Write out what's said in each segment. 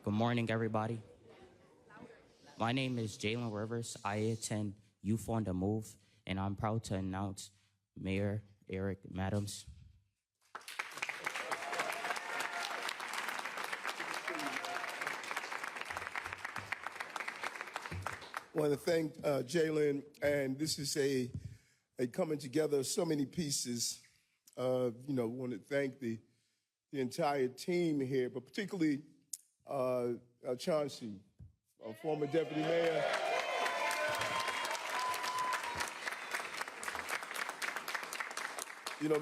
Good morning, everybody. My name is Jalen Rivers. I attend Youth on the Move, and I'm proud to announce Mayor Eric Adams. I want to thank Jalen, and this is a coming together of so many pieces. Want to thank the entire team here, but particularly Chauncey, our former deputy mayor.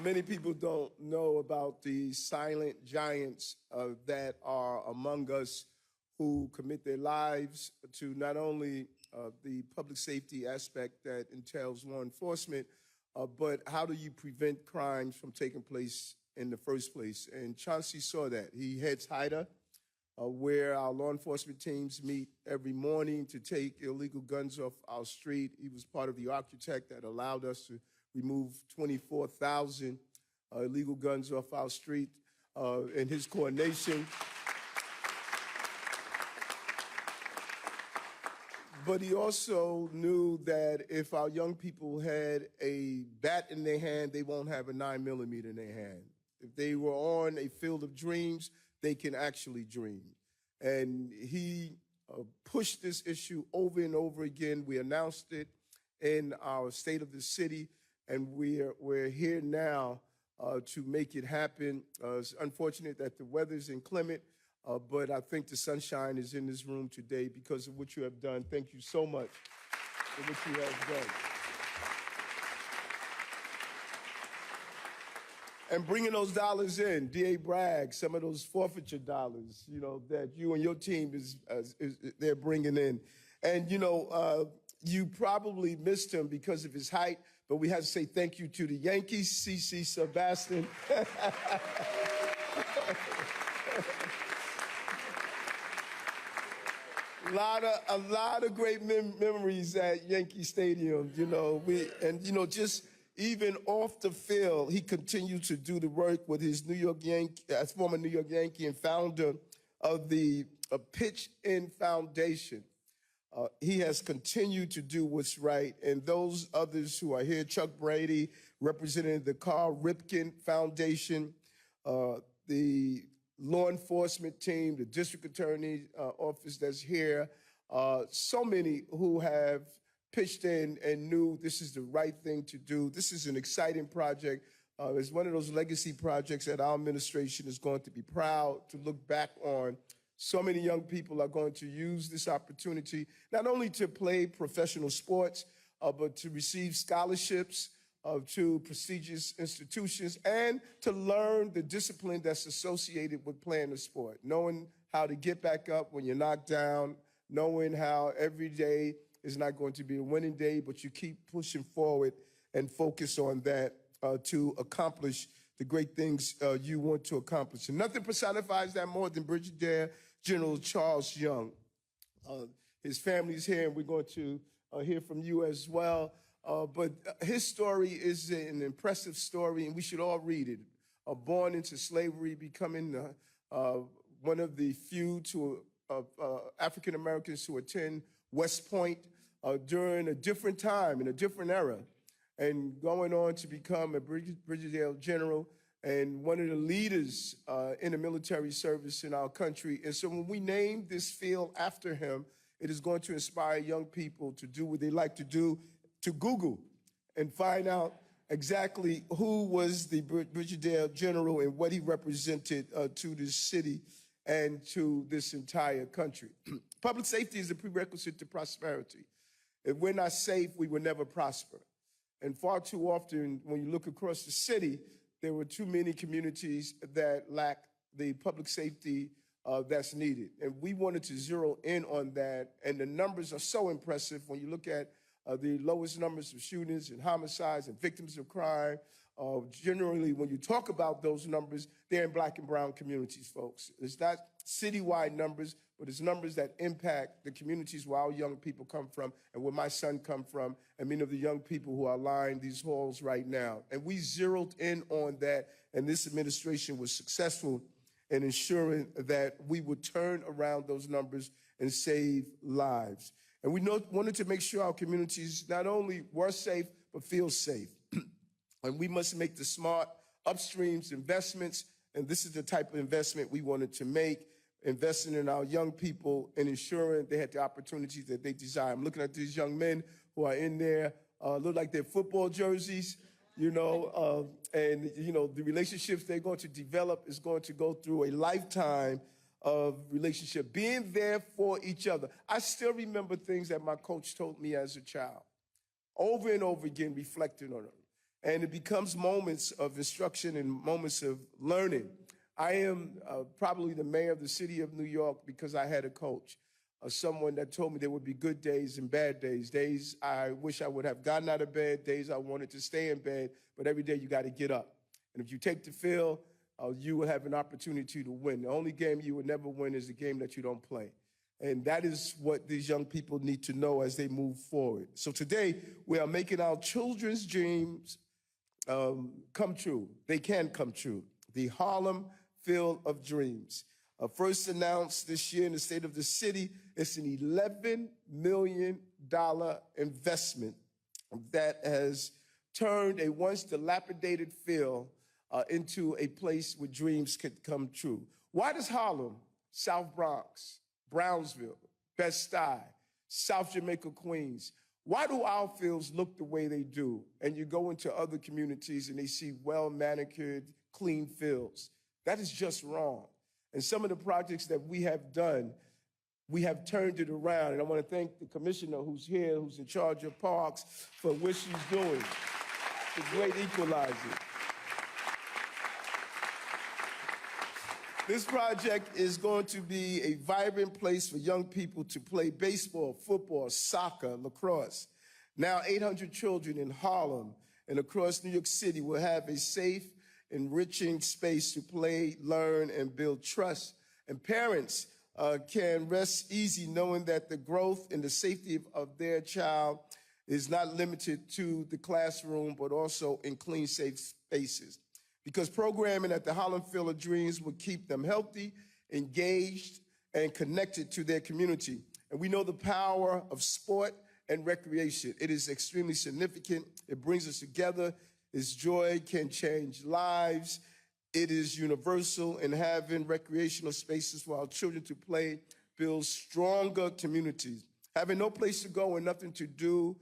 Many people don't know about the silent giants that are among us who commit their lives to not only the public safety aspect that entails law enforcement, but how do you prevent crimes from taking place in the first place? And Chauncey saw that. He heads HIDA, where our law enforcement teams meet every morning to take illegal guns off our street. He was part of the architect that allowed us to remove 24,000 illegal guns off our street in his coordination. But he also knew that if our young people had a bat in their hand, they won't have a 9mm in their hand. If they were on a field of dreams, they can actually dream. And he pushed this issue over and over again. We announced it in our State of the City, and we're here now to make it happen. It's unfortunate that the weather's inclement, but I think the sunshine is in this room today because of what you have done. Thank you so much for what you have done. And bringing those dollars in, D.A. Bragg, some of those forfeiture dollars, that you and your team they're bringing in. And, you probably missed him because of his height, but we have to say thank you to the Yankees, CC Sebastian. A lot of great memories at Yankee Stadium, just even off the field, he continued to do the work with his former New York Yankee and founder of the Pitch In Foundation. He has continued to do what's right. And those others who are here, Chuck Brady, representing the Carl Ripken Foundation, the law enforcement team, the district attorney's office that's here, so many who have pitched in and knew this is the right thing to do. This is an exciting project. It's one of those legacy projects that our administration is going to be proud to look back on. So many young people are going to use this opportunity, not only to play professional sports, but to receive scholarships to prestigious institutions and to learn the discipline that's associated with playing the sport, knowing how to get back up when you're knocked down, knowing how every day is not going to be a winning day, but you keep pushing forward and focus on that to accomplish the great things you want to accomplish. And nothing personifies that more than Brigadier General Charles Young. His family's here, and we're going to hear from you as well. But his story is an impressive story, and we should all read it. Born into slavery, becoming one of the few African Americans who attend West Point during a different time, in a different era, and going on to become a Brigadier General and one of the leaders in the military service in our country. And so when we name this field after him, it is going to inspire young people to do what they like to do, to Google and find out exactly who was the Brigadier General and what he represented to this city and to this entire country. Public safety is a prerequisite to prosperity. If we're not safe, we will never prosper. And far too often, when you look across the city, there were too many communities that lack the public safety that's needed. And we wanted to zero in on that. And the numbers are so impressive when you look at the lowest numbers of shootings and homicides and victims of crime. Generally, when you talk about those numbers, they're in Black and brown communities, folks. It's not citywide numbers, but it's numbers that impact the communities where our young people come from and where my son come from, and many of the young people who are lining these halls right now. And we zeroed in on that, and this administration was successful and ensuring that we would turn around those numbers and save lives. And we wanted to make sure our communities not only were safe, but feel safe. And we must make the smart upstreams investments, and this is the type of investment we wanted to make, investing in our young people and ensuring they had the opportunities that they desire. I'm looking at these young men who are in there, look like they're football jerseys, and the relationships they're going to develop is going to go through a lifetime of relationship, being there for each other. I still remember things that my coach told me as a child, over and over again, reflecting on them. And it becomes moments of instruction and moments of learning. I am probably the mayor of the city of New York because I had a coach, someone that told me there would be good days and bad days, days I wish I would have gotten out of bed, days I wanted to stay in bed, but every day you got to get up. And if you take the field, you will have an opportunity to win. The only game you will never win is the game that you don't play. And that is what these young people need to know as they move forward. So today, we are making our children's dreams come true. They can come true. The Harlem Field of Dreams. First announced this year in the state of the city, it's an $11 million investment that has turned a once dilapidated field into a place where dreams could come true. Why does Harlem, South Bronx, Brownsville, Bed-Stuy, South Jamaica, Queens, why do our fields look the way they do? And you go into other communities and they see well-manicured, clean fields. That is just wrong. And some of the projects that we have done, we have turned it around. And I want to thank the commissioner who's here, who's in charge of parks, for what she's doing. It's a great equalizer. This project is going to be a vibrant place for young people to play baseball, football, soccer, lacrosse. Now 800 children in Harlem and across New York City will have a safe, enriching space to play, learn, and build trust. And parents can rest easy knowing that the growth and the safety of their child is not limited to the classroom, but also in clean, safe spaces. Because programming at the Harlem Field of Dreams will keep them healthy, engaged, and connected to their community. And we know the power of sport and recreation. It is extremely significant. It brings us together. Its joy can change lives. It is universal, and having recreational spaces for our children to play builds stronger communities. Having no place to go and nothing to do,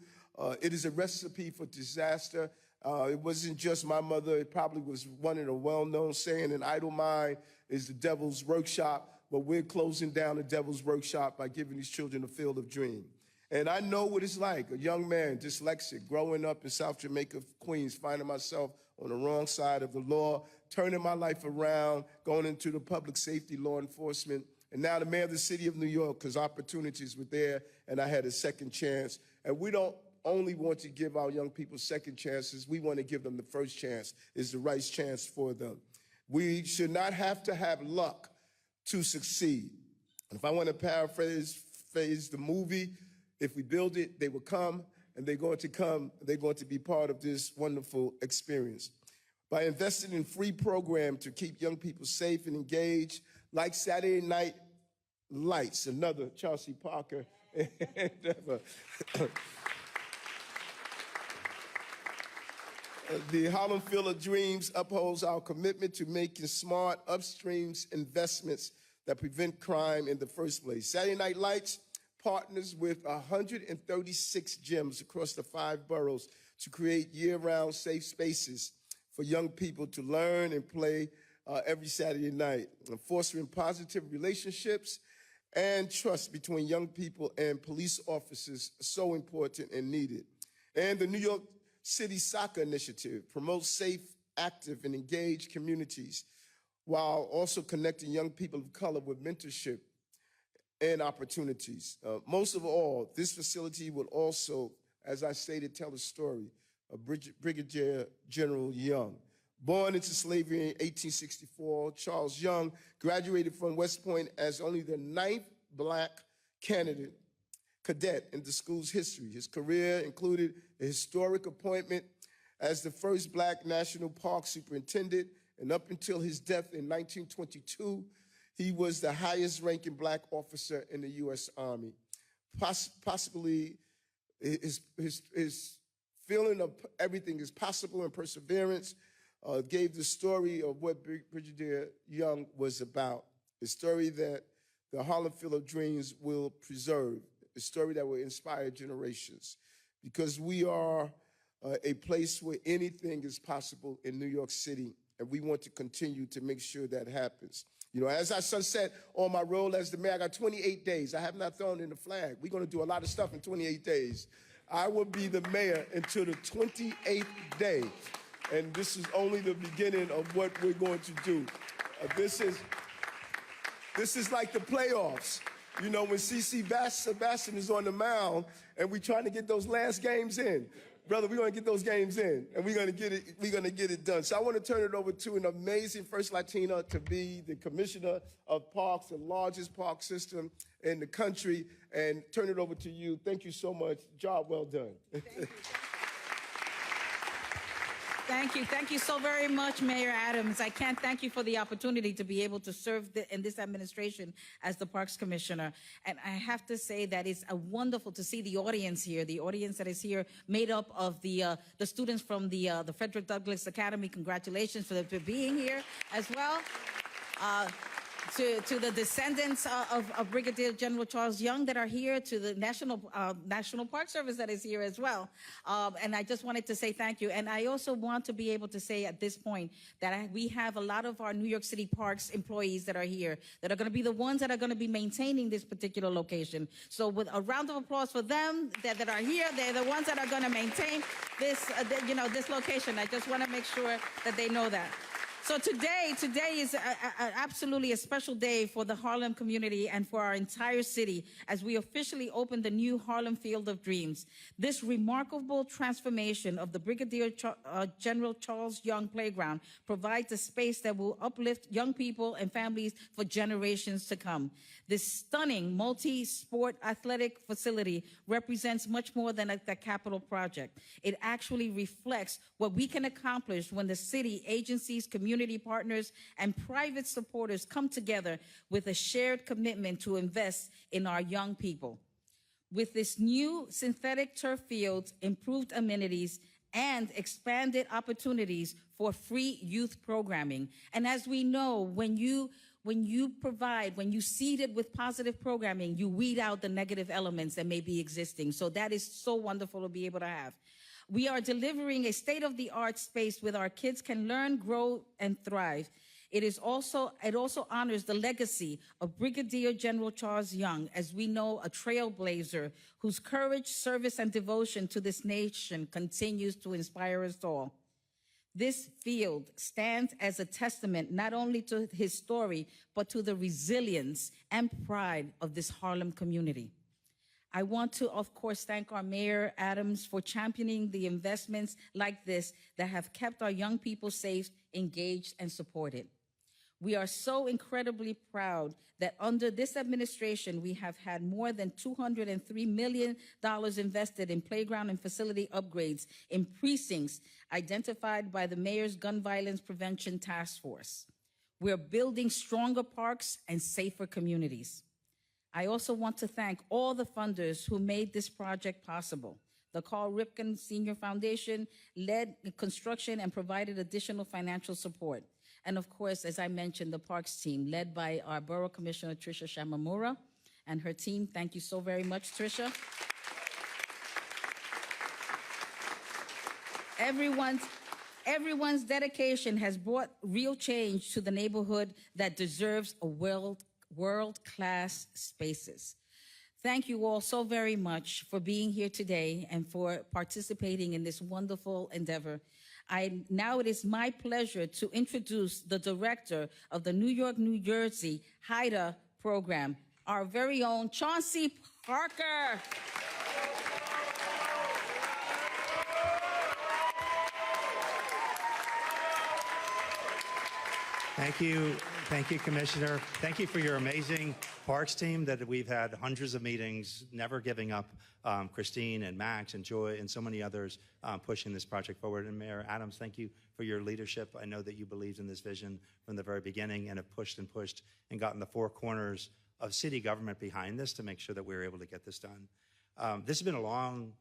it is a recipe for disaster. It wasn't just my mother. It probably was one of the well-known saying, an idle mind is the devil's workshop, but we're closing down the devil's workshop by giving these children a field of dream. And I know what it's like, a young man, dyslexic, growing up in South Jamaica, Queens, finding myself on the wrong side of the law, turning my life around, going into the public safety, law enforcement, and now the mayor of the city of New York, because opportunities were there, and I had a second chance. And we don't only want to give our young people second chances, we want to give them the first chance, is the right chance for them. We should not have to have luck to succeed. If I want to paraphrase the movie, if we build it, they will come, and they're going to be part of this wonderful experience. By investing in free programs to keep young people safe and engaged, like Saturday Night Lights, another Chelsea Parker endeavor. The Harlem Field of Dreams upholds our commitment to making smart upstreams investments that prevent crime in the first place. Saturday Night Lights partners with 136 gyms across the 5 boroughs to create year-round safe spaces for young people to learn and play every Saturday night, and fostering positive relationships and trust between young people and police officers, so important and needed. And the New York City Soccer Initiative promotes safe, active, and engaged communities while also connecting young people of color with mentorship and opportunities. Most of all, this facility will also, as I stated, tell the story of Brigadier General Young. Born into slavery in 1864, Charles Young graduated from West Point as only the 9th Black cadet in the school's history. His career included a historic appointment as the first Black National Park Superintendent and up until his death in 1922, he was the highest-ranking black officer in the U.S. Army. Possibly his feeling of everything is possible and perseverance gave the story of what Brigadier Young was about, a story that the Harlem Field of Dreams will preserve, a story that will inspire generations, because we are a place where anything is possible in New York City, and we want to continue to make sure that happens. You know, as I said on my role as the mayor, I got 28 days. I have not thrown in the flag. We're going to do a lot of stuff in 28 days. I will be the mayor until the 28th day, and this is only the beginning of what we're going to do. This is like the playoffs. You know, when C.C. Sebastian is on the mound, and we're trying to get those last games in. Brother, we're going to get those games in, and we're going to get it done. So I want to turn it over to an amazing first Latina to be the commissioner of parks, the largest park system in the country, and turn it over to you. Thank you so much. Job well done. Thank you. Thank you. Thank you so very much, Mayor Adams. I can't thank you for the opportunity to be able to serve in this administration as the Parks Commissioner. And I have to say that it's wonderful to see the audience here, the audience that is here made up of the students from the Frederick Douglass Academy. Congratulations for being here as well. To the descendants of Brigadier General Charles Young that are here, to the National Park Service that is here as well. And I just wanted to say thank you. And I also want to be able to say at this point that we have a lot of our New York City Parks employees that are here that are going to be the ones that are going to be maintaining this particular location. So with a round of applause for them that are here, they're the ones that are going to maintain this, this location. I just want to make sure that they know that. So today is absolutely a special day for the Harlem community and for our entire city as we officially open the new Harlem Field of Dreams. This remarkable transformation of the Brigadier General Charles Young Playground provides a space that will uplift young people and families for generations to come. This stunning multi-sport athletic facility represents much more than a capital project. It actually reflects what we can accomplish when the city, agencies, community partners, and private supporters come together with a shared commitment to invest in our young people. With this new synthetic turf field, improved amenities, and expanded opportunities for free youth programming. And as we know, when you seed it with positive programming, you weed out the negative elements that may be existing. So that is so wonderful to be able to have. We are delivering a state-of-the-art space where our kids can learn, grow, and thrive. It also honors the legacy of Brigadier General Charles Young, as we know, a trailblazer whose courage, service, and devotion to this nation continues to inspire us all. This field stands as a testament not only to his story, but to the resilience and pride of this Harlem community. I want to, of course, thank our Mayor Adams for championing the investments like this that have kept our young people safe, engaged, and supported. We are so incredibly proud that under this administration, we have had more than $203 million invested in playground and facility upgrades in precincts identified by the Mayor's Gun Violence Prevention Task Force. We're building stronger parks and safer communities. I also want to thank all the funders who made this project possible. The Carl Ripken Senior Foundation led the construction and provided additional financial support. And of course, as I mentioned, the Parks team, led by our Borough Commissioner, Tricia Shamamura, and her team. Thank you so very much, Tricia. Everyone's dedication has brought real change to the neighborhood that deserves a world-class spaces. Thank you all so very much for being here today and for participating in this wonderful endeavor. Now it is my pleasure to introduce the director of the New York, New Jersey HIDA program, our very own Chauncey Parker. Thank you. Thank you, Commissioner. Thank you for your amazing parks team that we've had hundreds of meetings, never giving up. Christine and Max and Joy and so many others pushing this project forward. And Mayor Adams, thank you for your leadership. I know that you believed in this vision from the very beginning and have pushed and pushed and gotten the four corners of city government behind this to make sure that we were able to get this done. This has been a long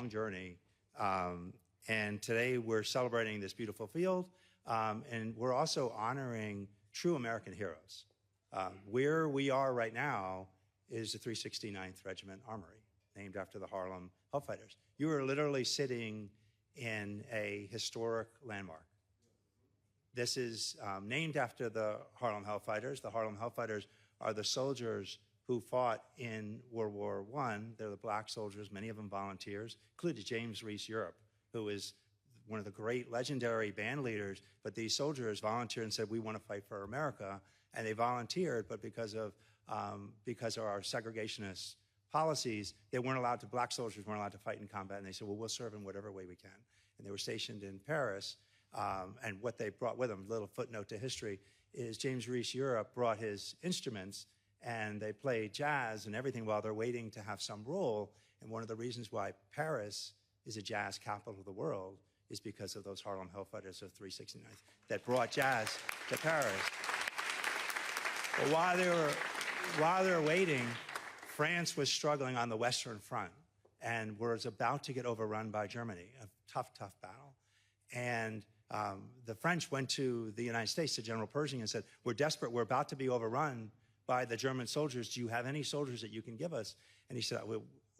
journey. And today we're celebrating this beautiful field. And we're also honoring true American heroes. Where we are right now is the 369th Regiment Armory, named after the Harlem Hellfighters. You are literally sitting in a historic landmark. This is named after the Harlem Hellfighters. The Harlem Hellfighters are the soldiers who fought in World War I. They're the black soldiers, many of them volunteers, including James Reese Europe, who is one of the great legendary band leaders. But these soldiers volunteered and said, we want to fight for America. And they volunteered, but because of our segregationist policies, black soldiers weren't allowed to fight in combat. And they said, well, we'll serve in whatever way we can. And they were stationed in Paris. And what they brought with them, a little footnote to history, is James Reese Europe brought his instruments and they played jazz and everything while they're waiting to have some role. And one of the reasons why Paris is a jazz capital of the world is because of those Harlem Hellfighters of 369th that brought jazz to Paris. But while they were waiting, France was struggling on the Western Front and was about to get overrun by Germany, a tough battle. And the French went to the United States, to General Pershing, and said, we're desperate, we're about to be overrun by the German soldiers. Do you have any soldiers that you can give us? And he said,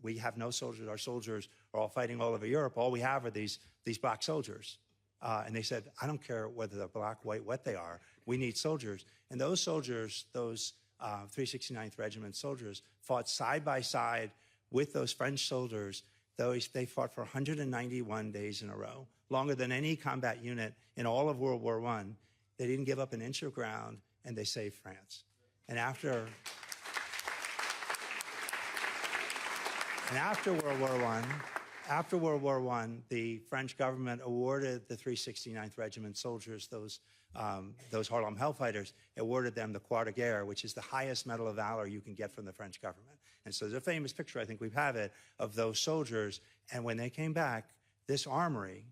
we have no soldiers. Our soldiers are all fighting all over Europe. All we have are these black soldiers. And they said, I don't care whether they're black, white, what they are. We need soldiers. And those soldiers, those 369th Regiment soldiers, fought side by side with those French soldiers. They fought for 191 days in a row, longer than any combat unit in all of World War I. They didn't give up an inch of ground, and they saved France. And after World War I, the French government awarded the 369th Regiment soldiers, those Harlem Hellfighters, awarded them the Croix de Guerre, which is the highest medal of valor you can get from the French government. And so there's a famous picture, I think we have it, of those soldiers. And when they came back, this armory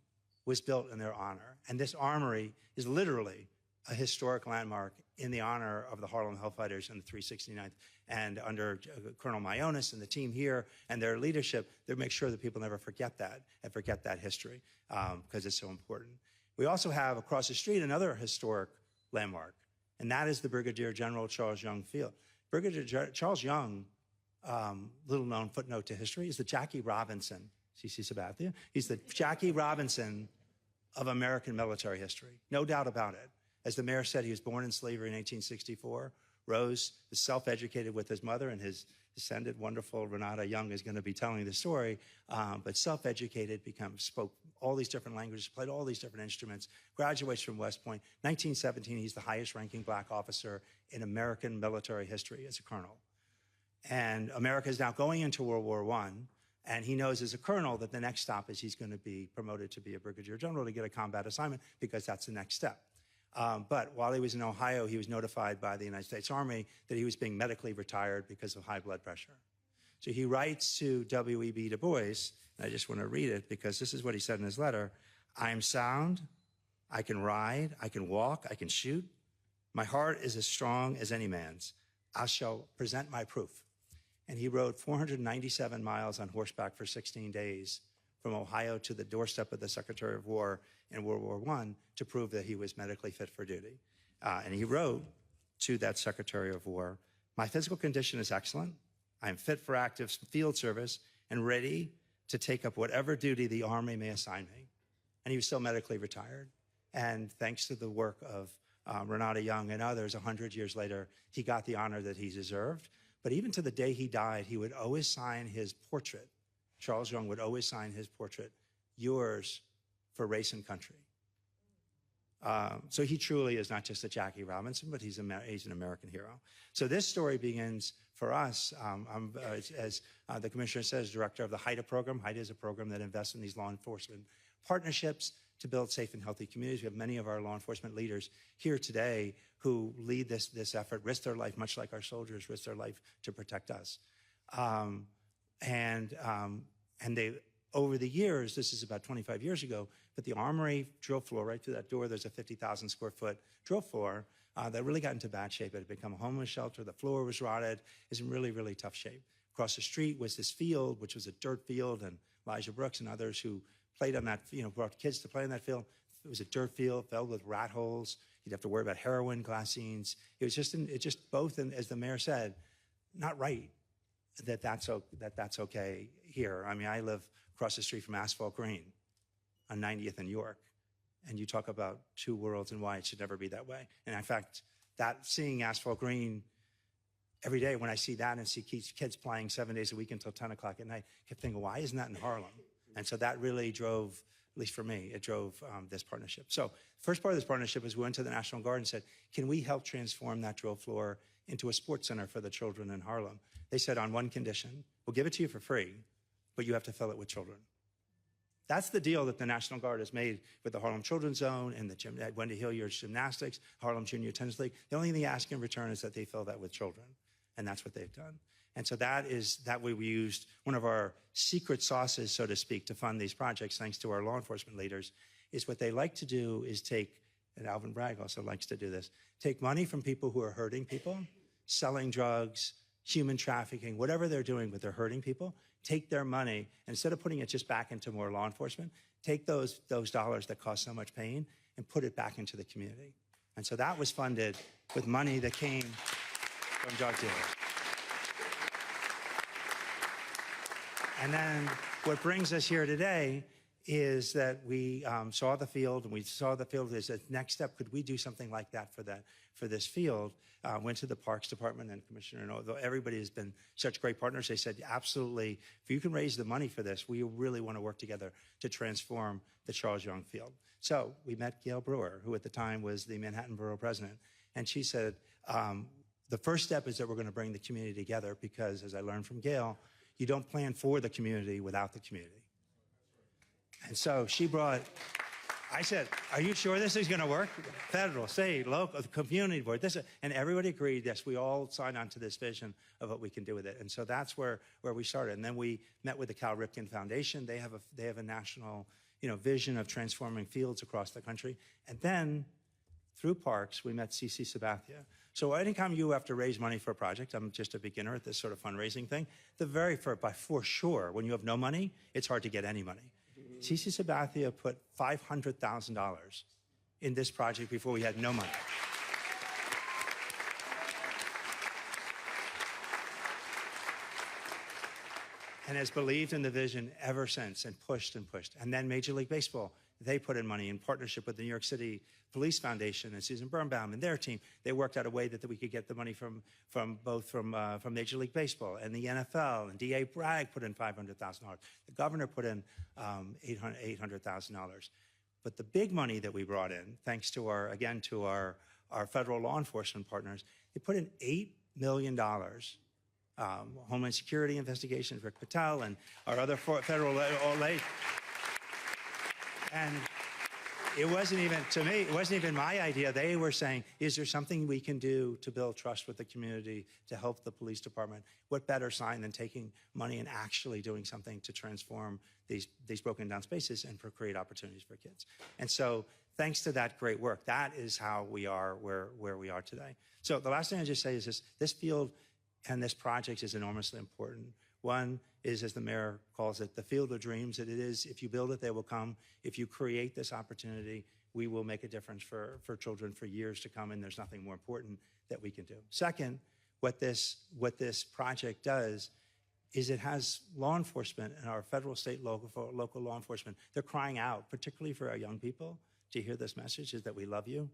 was built in their honor. And this armory is literally a historic landmark in the honor of the Harlem Hellfighters and the 369th. And under Colonel Myonis and the team here and their leadership, they make sure that people never forget that and forget that history because it's so important. We also have across the street another historic landmark, and that is the Brigadier General Charles Young Field. Brigadier Charles Young, little known footnote to history, is the Jackie Robinson. C.C. Sabathia. He's the Jackie Robinson of American military history, no doubt about it. As the mayor said, he was born in slavery in 1864, rose, was self-educated with his mother, and his descendant, wonderful Renata Young, is going to be telling the story, but self-educated, spoke all these different languages, played all these different instruments, graduates from West Point. 1917, he's the highest-ranking black officer in American military history as a colonel. And America is now going into World War I, and he knows as a colonel that the next stop is he's going to be promoted to be a brigadier general to get a combat assignment because that's the next step. But while he was in Ohio, he was notified by the United States Army that he was being medically retired because of high blood pressure. So he writes to W.E.B. Du Bois, and I just want to read it because this is what he said in his letter. I am sound, I can ride, I can walk, I can shoot. My heart is as strong as any man's. I shall present my proof. And he rode 497 miles on horseback for 16 days from Ohio to the doorstep of the Secretary of War in World War I to prove that he was medically fit for duty. And he wrote to that Secretary of War, my physical condition is excellent. I am fit for active field service and ready to take up whatever duty the Army may assign me. And he was still medically retired. And thanks to the work of Renata Young and others, 100 years later, he got the honor that he deserved. But even to the day he died, he would always sign his portrait. Charles Young would always sign his portrait, yours for race and country. So he truly is not just a Jackie Robinson, but he's an American hero. So this story begins for us, as the commissioner says, director of the HIDA program. HIDA is a program that invests in these law enforcement partnerships to build safe and healthy communities. We have many of our law enforcement leaders here today who lead this effort, risk their life, much like our soldiers risk their life to protect us. And they, over the years, this is about 25 years ago, but the Armory drill floor, right through that door, there's a 50,000 square foot drill floor that really got into bad shape. It had become a homeless shelter. The floor was rotted. It was in really, really tough shape. Across the street was this field, which was a dirt field, and Elijah Brooks and others who played on that, brought kids to play on that field. It was a dirt field filled with rat holes. You'd have to worry about heroin glassines. It was just, both, and as the mayor said, not right that's okay here. I mean, I live across the street from Asphalt Green on 90th and York, and you talk about two worlds and why it should never be that way. And in fact, seeing Asphalt Green every day, when I see that and see kids playing 7 days a week until 10 o'clock at night, I kept thinking, why isn't that in Harlem? And so that really drove, at least for me, it drove this partnership. So first part of this partnership is we went to the National Guard and said, can we help transform that drill floor into a sports center for the children in Harlem? They said, on one condition, we'll give it to you for free, but you have to fill it with children. That's the deal that the National Guard has made with the Harlem Children's Zone and the gym at Wendy Hilliard's Gymnastics, Harlem Junior Tennis League. The only thing they ask in return is that they fill that with children, and that's what they've done. And so that way we used one of our secret sauces, so to speak, to fund these projects, thanks to our law enforcement leaders, is what they like to do is take, and Alvin Bragg also likes to do this, take money from people who are hurting people, selling drugs, human trafficking, whatever they're doing, but they're hurting people, take their money, and instead of putting it just back into more law enforcement, take those dollars that cause so much pain and put it back into the community. And so that was funded with money that came from drug dealers. And then what brings us here today is that we saw the field, and we saw the field as a next step. Could we do something like that for this field? Went to the Parks Department and Commissioner, and although everybody has been such great partners, they said, absolutely, if you can raise the money for this, we really want to work together to transform the Charles Young Field. So we met Gail Brewer, who at the time was the Manhattan Borough President, and she said, the first step is that we're going to bring the community together because, as I learned from Gail, you don't plan for the community without the community. And so she brought, I said, are you sure this is going to work? Federal, state, local, community board, and everybody agreed, yes, we all signed on to this vision of what we can do with it. And so that's where we started. And then we met with the Cal Ripken Foundation. They have a national, vision of transforming fields across the country. And then through Parks, we met CC Sabathia. So anytime you have to raise money for a project, I'm just a beginner at this sort of fundraising thing, for sure, when you have no money, it's hard to get any money. CC Sabathia put $500,000 in this project before we had no money. And has believed in the vision ever since and pushed and pushed. And then Major League Baseball, they put in money in partnership with the New York City Police Foundation and Susan Birnbaum and their team. They worked out a way that we could get the money from Major League Baseball and the NFL, and D.A. Bragg put in $500,000. The governor put in $800,000. But the big money that we brought in, thanks to our federal law enforcement partners, they put in $8 million. Homeland Security investigations, Rick Patel, and our other federal aid. And it wasn't even, to me, it wasn't even my idea. They were saying, is there something we can do to build trust with the community, to help the police department? What better sign than taking money and actually doing something to transform these broken down spaces and create opportunities for kids? And so thanks to that great work, that is how we are where we are today. So the last thing I just say is this field and this project is enormously important. One is, as the mayor calls it, the field of dreams. That it is, if you build it, they will come. If you create this opportunity, we will make a difference for children for years to come, and there's nothing more important that we can do. Second, what this project does is it has law enforcement and our federal, state, local law enforcement. They're crying out, particularly for our young people, to hear this message, is that we love you.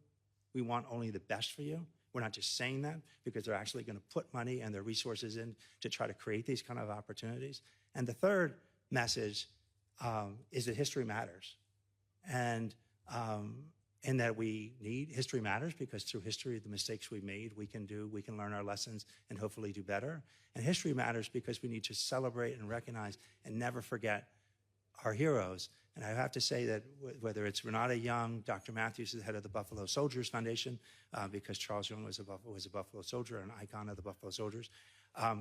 We want only the best for you. We're not just saying that because they're actually going to put money and their resources in to try to create these kind of opportunities. And the third message is that history matters. And that we need, history matters because through history, the mistakes we made, we can learn our lessons and hopefully do better. And history matters because we need to celebrate and recognize and never forget our heroes. And I have to say that whether it's Renata Young, Dr. Matthews is the head of the Buffalo Soldiers Foundation, because Charles Young was a Buffalo soldier, an icon of the Buffalo Soldiers.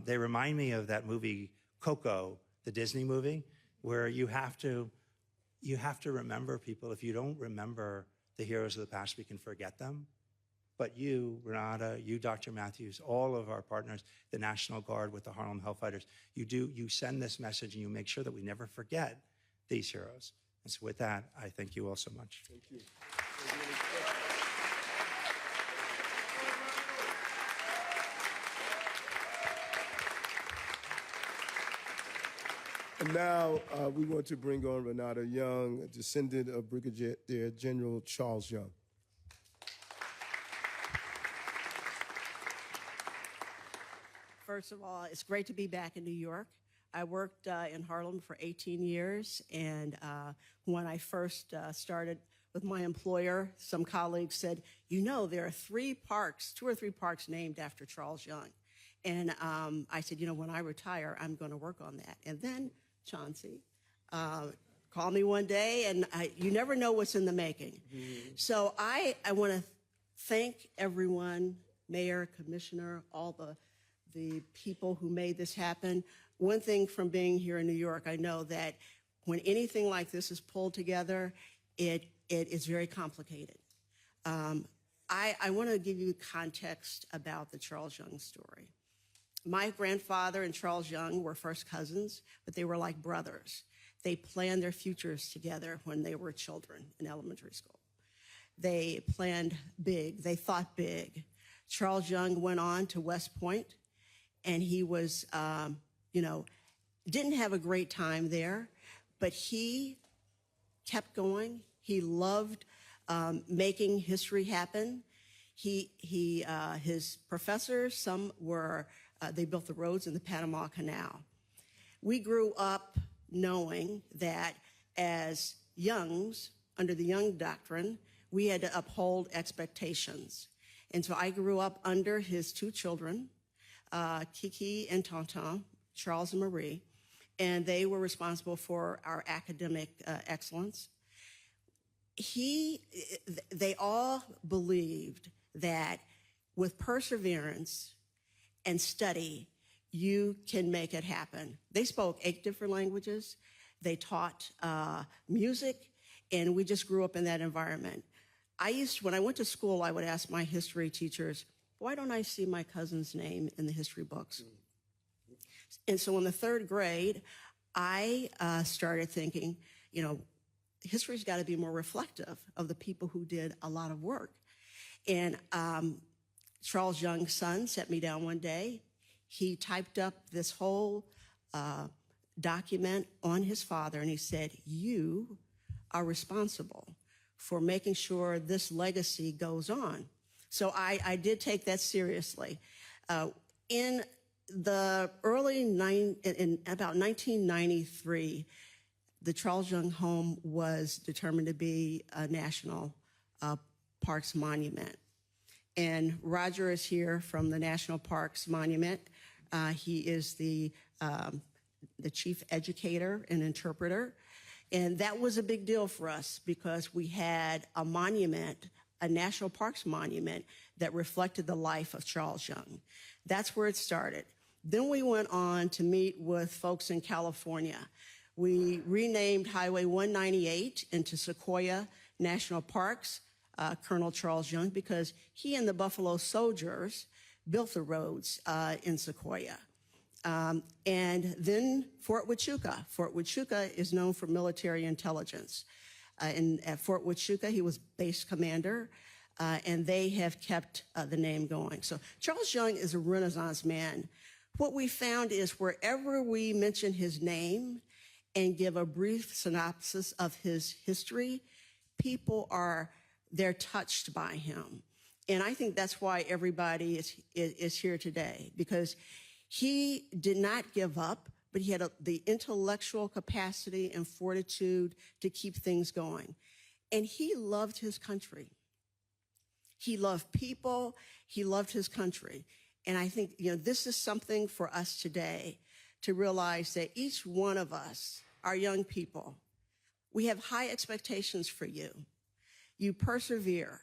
They remind me of that movie Coco, the Disney movie, where you have to remember people. If you don't remember the heroes of the past, we can forget them. But you, Renata, you, Dr. Matthews, all of our partners, the National Guard with the Harlem Hellfighters, you send this message and you make sure that we never forget these heroes. And so with that, I thank you all so much. Thank you. And now we want to bring on Renata Young, a descendant of Brigadier General Charles Young. First of all, it's great to be back in New York. I worked in Harlem for 18 years, and when I first started with my employer, some colleagues said, you know, there are two or three parks named after Charles Young. And I said, you know, when I retire, I'm going to work on that. And then Chauncey called me one day, and you never know what's in the making. Mm-hmm. So I want to thank everyone, Mayor, Commissioner, all the people who made this happen. One thing from being here in New York, I know that when anything like this is pulled together, it is very complicated. I want to give you context about the Charles Young story. My grandfather and Charles Young were first cousins, but they were like brothers. They planned their futures together when they were children in elementary school. They planned big. They thought big. Charles Young went on to West Point, and he was, didn't have a great time there, but he kept going. He loved making history happen. His professors, some were, they built the roads in the Panama Canal. We grew up knowing that as Youngs, under the Young doctrine, we had to uphold expectations. And so I grew up under his two children, Kiki and Tonton, Charles and Marie, and they were responsible for our academic excellence. They all believed that with perseverance and study, you can make it happen. They spoke 8 different languages. They taught music, and we just grew up in that environment. When I went to school, I would ask my history teachers, why don't I see my cousin's name in the history books? And so in the 3rd grade, I started thinking, history's got to be more reflective of the people who did a lot of work. And Charles Young's son sat me down one day. He typed up this whole document on his father, and he said, you are responsible for making sure this legacy goes on. So I did take that seriously. In the in about 1993, the Charles Young home was determined to be a National Parks Monument. And Roger is here from the National Parks Monument. He is the chief educator and interpreter. And that was a big deal for us because we had a monument, a National Parks Monument that reflected the life of Charles Young. That's where it started. Then we went on to meet with folks in California. We renamed Highway 198 into Sequoia National Parks, Colonel Charles Young, because he and the Buffalo Soldiers built the roads in Sequoia. And then Fort Huachuca. Fort Huachuca is known for military intelligence. And at Fort Huachuca, he was base commander, and they have kept the name going. So Charles Young is a Renaissance man. What we found is wherever we mention his name and give a brief synopsis of his history, they're touched by him. And I think that's why everybody is here today, because he did not give up, but he had the intellectual capacity and fortitude to keep things going. And he loved his country. He loved people. He loved his country. And I think, this is something for us today to realize that each one of us, our young people, We have high expectations for you. You persevere.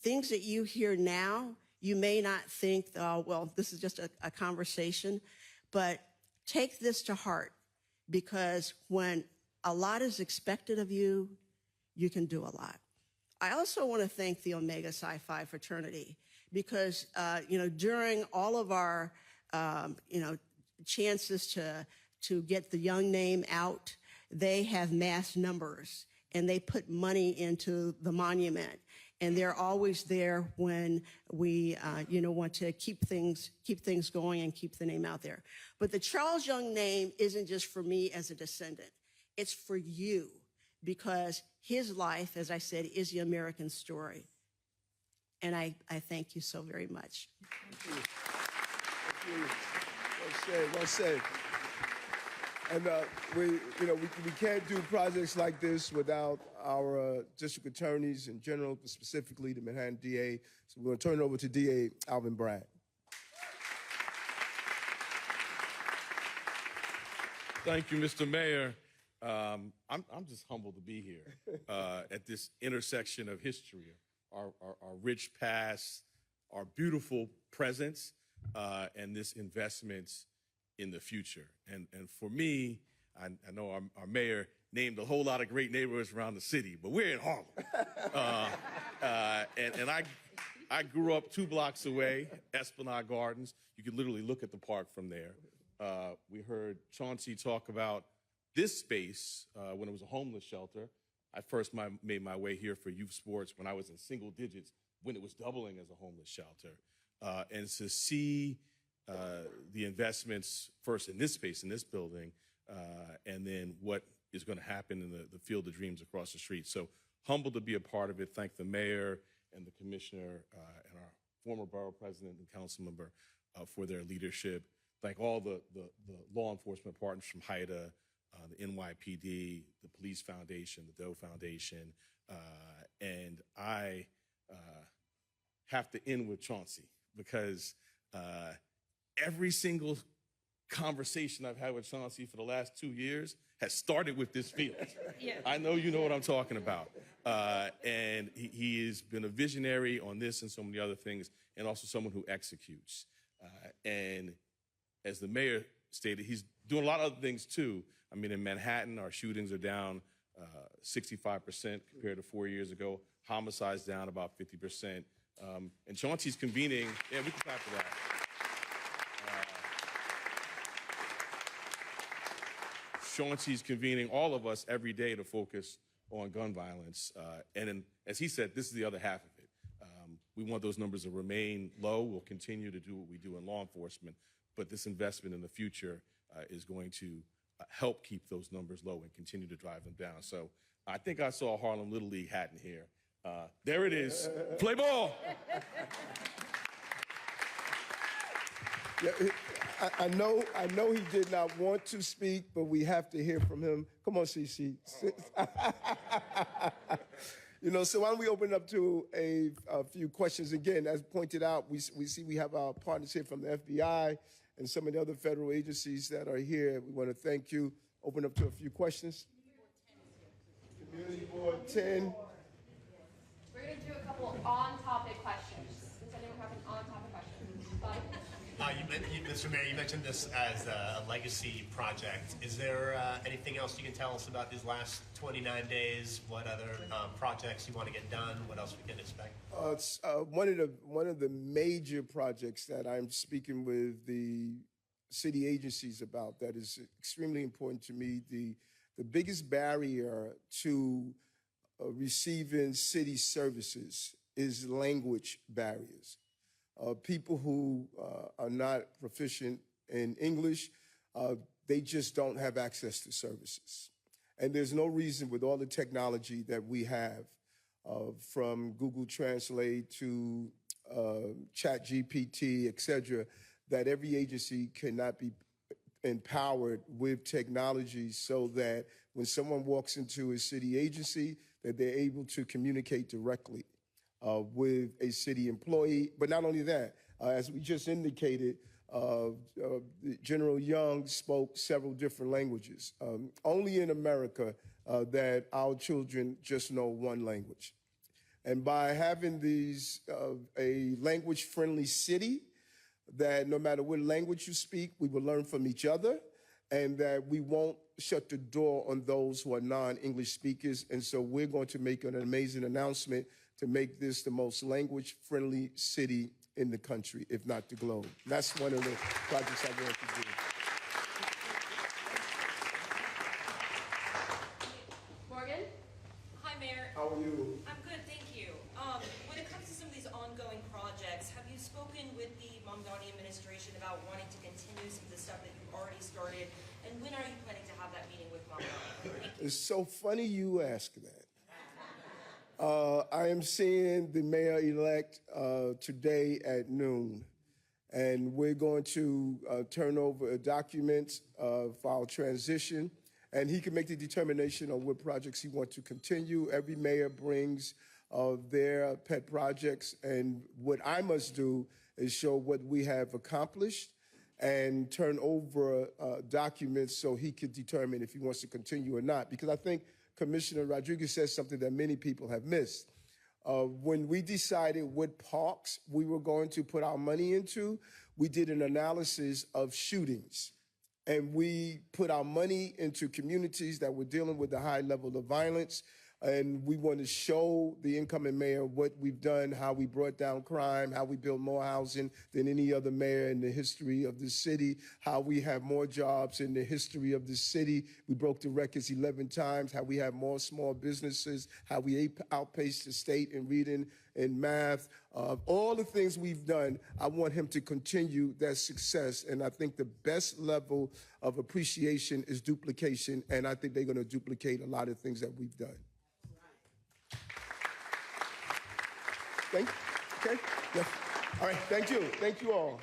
Things that you hear now, you may not think, oh, well, this is just a conversation, but take this to heart, because when a lot is expected of you, you can do a lot. I also want to thank the Omega Psi Phi fraternity, because, during all of our, chances to get the Young name out, they have mass numbers and they put money into the monument. And they're always there when we, want to keep things going and keep the name out there. But the Charles Young name isn't just for me as a descendant. It's for you, because his life, as I said, is the American story. And I thank you so very much. Thank you. Thank you. Well said, well said. And we can't do projects like this without our district attorneys in general, but specifically the Manhattan DA. So we're going to turn it over to DA Alvin Bragg. Thank you, Mr. Mayor. I'm just humbled to be here at this intersection of history, our rich past, our beautiful presence, and this investment in the future. And for me, I know our mayor named a whole lot of great neighborhoods around the city, but we're in Harlem. And I grew up 2 blocks away, Esplanade Gardens. You could literally look at the park from there. We heard Chauncey talk about this space when it was a homeless shelter. I first made my way here for youth sports when I was in single digits, when it was doubling as a homeless shelter. And to see the investments first in this space, in this building, and then what is going to happen in the Field of Dreams across the street. So humbled to be a part of it. Thank the mayor and the commissioner and our former borough president and council member for their leadership. Thank all the law enforcement partners from HIDA, the NYPD, the Police Foundation, the Doe Foundation. And I have to end with Chauncey, because every single conversation I've had with Chauncey for the last 2 years has started with this field. Yeah. I know you know what I'm talking about. And he has been a visionary on this and so many other things, and also someone who executes. And as the mayor stated, he's doing a lot of other things too. I mean, in Manhattan, our shootings are down 65% compared to 4 years ago. Homicides down about 50%. And Chauncey's convening, yeah, we can clap for that. Chauncey's convening all of us every day to focus on gun violence. And then, as he said, this is the other half of it. We want those numbers to remain low. We'll continue to do what we do in law enforcement, but this investment in the future is going to help keep those numbers low and continue to drive them down. So I think I saw a Harlem Little League hat in here. There it is. Play ball. Yeah, I know he did not want to speak, but we have to hear from him. Come on, CC. So why don't we open up to a few questions? Again, as pointed out, we see we have our partners here from the FBI and some of the other federal agencies that are here. We want to thank you. Open up to a few questions. Community Board 10. We're going to do a couple on-topic questions. Does anyone have an on-topic question? Bud? Mr. Mayor, you mentioned this as a legacy project. Is there anything else you can tell us about these last 29 days? What other projects you want to get done? What else we can expect? It's one of the major projects that I'm speaking with the city agencies about that is extremely important to me. The biggest barrier to receiving city services is language barriers. People who are not proficient in English, they just don't have access to services. And there's no reason, with all the technology that we have, from Google Translate to ChatGPT, et cetera, that every agency cannot be empowered with technology so that when someone walks into a city agency, that they're able to communicate directly with a city employee. But not only that, as we just indicated, General Young spoke several different languages. Only in America that our children just know one language. And by having these, a language-friendly city, that no matter what language you speak, we will learn from each other, and that we won't shut the door on those who are non-English speakers. And so we're going to make an amazing announcement to make this the most language-friendly city in the country, if not the globe. That's one of the projects I want to do. Morgan? Hi, Mayor. How are you? I'm good, thank you. When it comes to some of these ongoing projects, have you spoken with the Mamdani administration about wanting to continue some of the stuff that you've already started? And when are you planning to have that meeting with Mamdani? It's so funny you ask that. I am seeing the mayor-elect today at noon, and we're going to turn over documents for our transition, and he can make the determination on what projects he wants to continue. Every mayor brings their pet projects, and what I must do is show what we have accomplished and turn over documents so he could determine if he wants to continue or not. Because I think Commissioner Rodriguez says something that many people have missed. When we decided what parks we were going to put our money into, we did an analysis of shootings. And we put our money into communities that were dealing with a high level of violence. And we want to show the incoming mayor what we've done, how we brought down crime, how we built more housing than any other mayor in the history of the city, how we have more jobs in the history of the city. We broke the records 11 times, how we have more small businesses, how we outpaced the state in reading and math. All the things we've done, I want him to continue that success. And I think the best level of appreciation is duplication. And I think they're going to duplicate a lot of things that we've done. Okay? Yeah. All right, thank you. Thank you all.